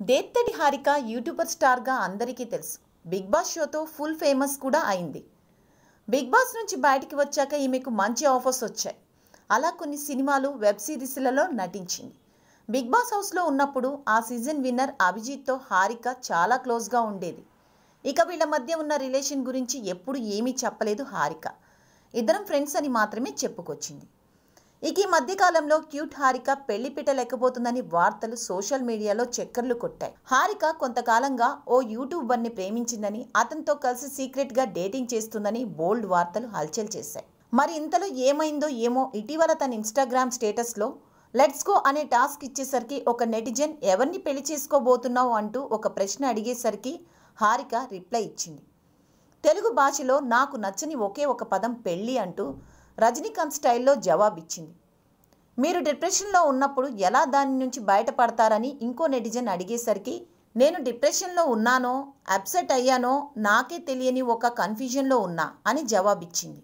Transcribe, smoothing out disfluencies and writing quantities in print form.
Dethadi Harika YouTuber స్టార్గా అందరికీ తెలుసు. బిగ్ బాస్ షోతో ఫుల్ ఫేమస్ కూడా అయింది. బిగ్ బాస్ నుంచి బయటికి వచ్చాక ఈమెకు మంచి ఆఫర్స్ వచ్చాయి. అలా కొన్ని సినిమాలు, వెబ్ సిరీస్లలో నటించింది. బిగ్ బాస్ హౌస్లో ఉన్నప్పుడు ఆ సీజన్ విన్నర్ అభిజిత్తో హారిక చాలా క్లోజ్గా ఉండేది. ఇక వీళ్ళ మధ్య ఉన్న రిలేషన్ గురించి ఎప్పుడు ఏమీ చెప్పలేదు హారిక. ఇద్దరం ఫ్రెండ్స్ అని మాత్రమే చెప్పుకొచ్చింది. ఇక ఈ మధ్యకాలంలో క్యూట్ హారిక పెళ్లి పెట్టలేకపోతుందని వార్తలు సోషల్ మీడియాలో చక్కర్లు కొట్టాయి. హారిక కొంతకాలంగా ఓ యూట్యూబర్ని ప్రేమించిందని, అతనితో కలిసి సీక్రెట్గా డేటింగ్ చేస్తుందని బోల్డ్ వార్తలు హల్చల్ చేశాయి. మరి ఇంతలో ఏమైందో ఏమో, ఇటీవల తన ఇన్స్టాగ్రామ్ స్టేటస్లో లెట్స్ గో అనే టాస్క్ ఇచ్చేసరికి ఒక నెటిజన్ ఎవరిని పెళ్లి చేసుకోబోతున్నావు అంటూ ఒక ప్రశ్న అడిగేసరికి హారిక రిప్లై ఇచ్చింది. తెలుగు భాషలో నాకు నచ్చని ఒకే ఒక పదం పెళ్లి అంటూ రజనీకాంత్ స్టైల్లో జవాబిచ్చింది. మీరు డిప్రెషన్లో ఉన్నప్పుడు ఎలా దాని నుంచి బయటపడతారని ఇంకో నెటిజన్ అడిగేసరికి, నేను డిప్రెషన్లో ఉన్నానో, అప్సెట్ అయ్యానో నాకే తెలియని ఒక కన్ఫ్యూజన్లో ఉన్నా అని జవాబిచ్చింది.